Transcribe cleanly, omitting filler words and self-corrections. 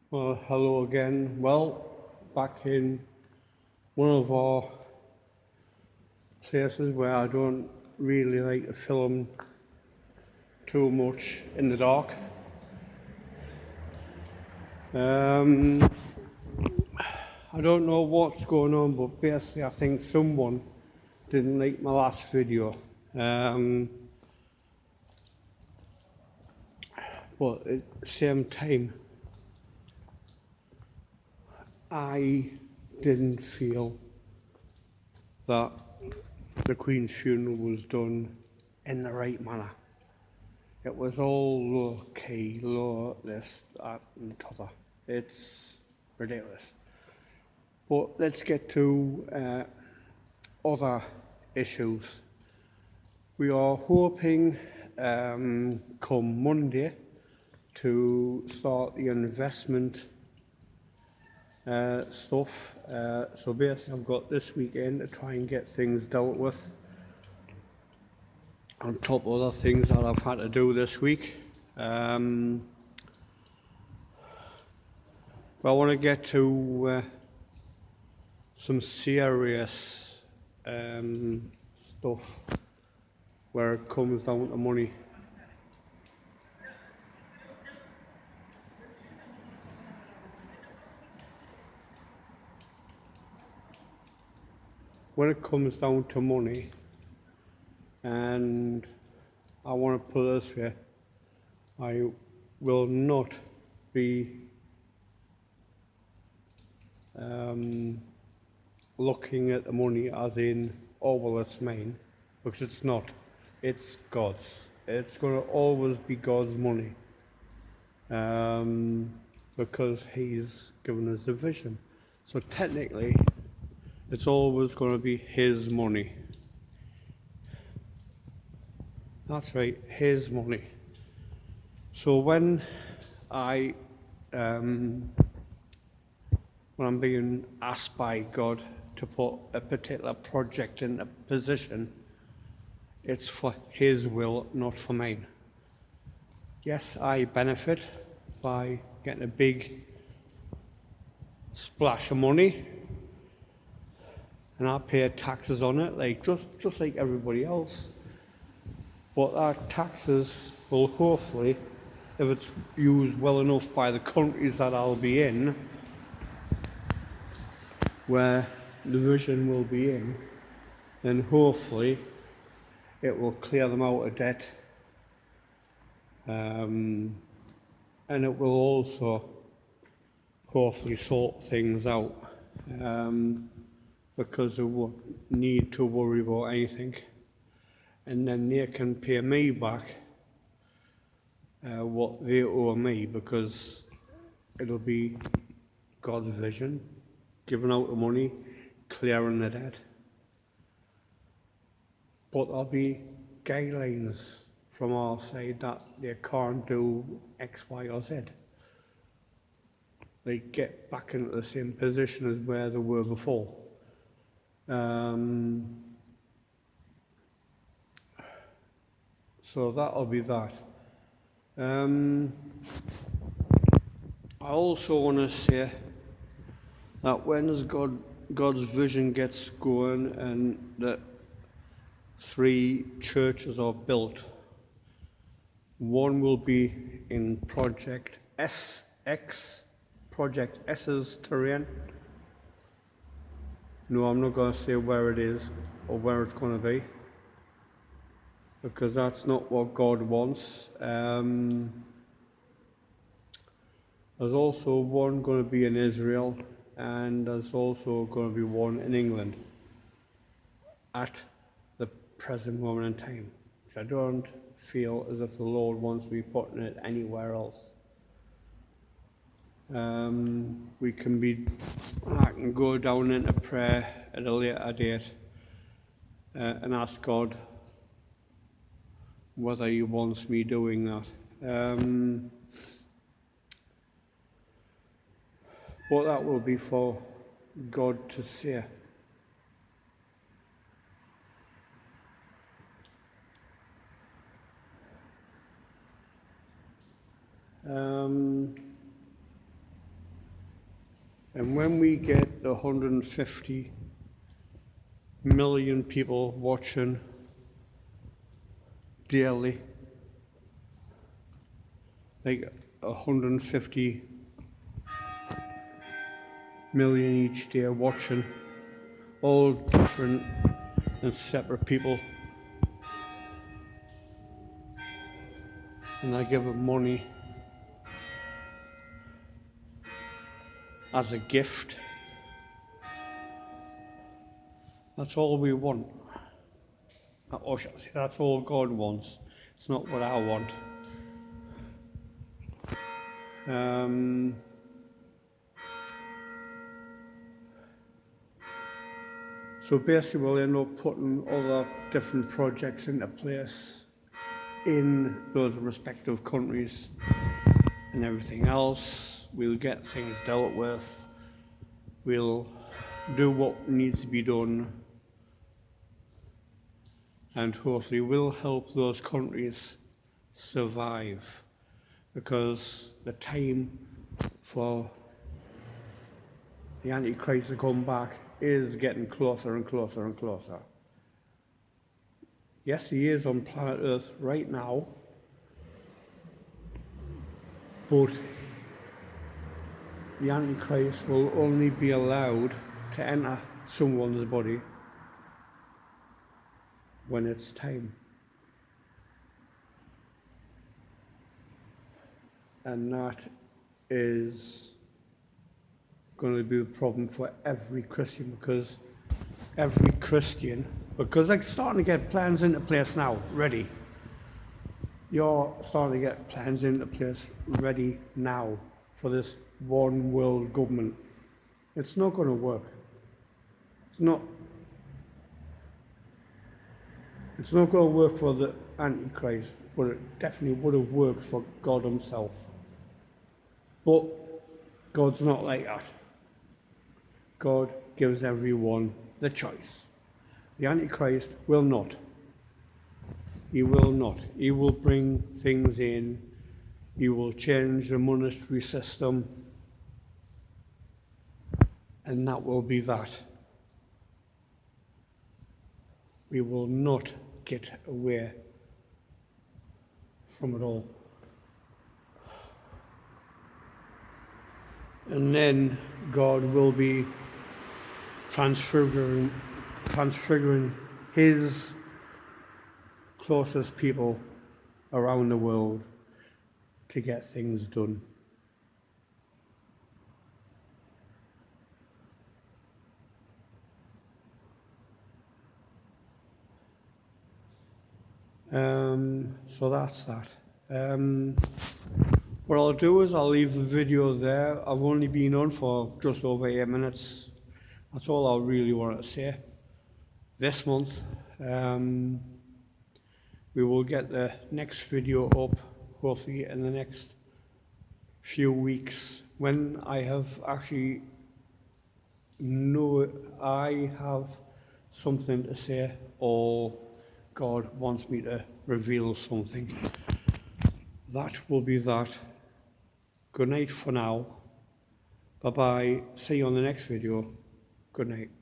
Well, hello again. Well, back in one of our places where I don't really like to film too much in the dark. Um, I don't know what's going on, but basically, I think someone didn't like my last video. Um, but at the same time, I didn't feel that the Queen's funeral was done in the right manner. It was all low key, low this, that, and the other. It's ridiculous. But let's get to other issues. We are hoping come Monday to start the investment stuff. So basically, I've got this weekend to try and get things dealt with on top of other things that I've had to do this week. But I want to get to some serious stuff where it comes down to money. When it comes down to money, and I want to put it this way, I will not be looking at the money as in, oh, well, it's mine, because it's not. It's God's. It's going to always be God's money because He's given us the vision. So technically, it's always going to be His money. That's right, His money. So when I, when I'm being asked by God to put a particular project in a position, it's for His will, not for mine. Yes, I benefit by getting a big splash of money, and I pay taxes on it, like just like everybody else. But our taxes will hopefully, if it's used well enough by the countries that I'll be in, where the vision will be in, then hopefully it will clear them out of debt. And it will also hopefully sort things out because they won't need to worry about anything. And then they can pay me back what they owe me because it'll be God's vision, giving out the money, clearing the debt. But there'll be guidelines from our side that they can't do X, Y, or Z. They get back into the same position as where they were before. So that'll be that. I also want to say that when God's vision gets going and the 3 churches are built, one will be in Project SX, Project S's terrain. No, I'm not going to say where it is or where it's going to be, because that's not what God wants. There's also one going to be in Israel, and there's also going to be one in England at the present moment in time. So I don't feel as if the Lord wants me putting it anywhere else. I can go down into prayer at a later date and ask God whether He wants me doing that. But that will be for God to say. And when we get the 150 million people watching daily, like 150 million each day watching, all different and separate people, and I give them money as a gift. That's all we want. Or should I say, that's all God wants. It's not what I want. So basically we'll end up putting other different projects into place in those respective countries and everything else. We'll get things dealt with. We'll do what needs to be done, and hopefully we'll help those countries survive, because the time for the Antichrist to come back is getting closer and closer and closer. Yes, he is on planet Earth right now, but the Antichrist will only be allowed to enter someone's body when it's time. And that is going to be a problem for every Christian, because they're starting to get plans into place now, ready. You're starting to get plans into place ready now for this one world government. It's not going to work. It's not going to work for the Antichrist, but it definitely would have worked for God himself. But God's not like that. God gives everyone the choice. The Antichrist will not. He will not. He will bring things in. He will change the monetary system. And that will be that. We will not get away from it all. And then God will be transfiguring his closest people around the world to get things done. So that's that. What I'll do is I'll leave the video there. I've only been on for just over 8 minutes. That's all I really wanted to say this month. We will get the next video up hopefully in the next few weeks, when I have actually I have something to say, or God wants me to reveal something. That will be that. Good night for now. Bye-bye. See you on the next video. Good night.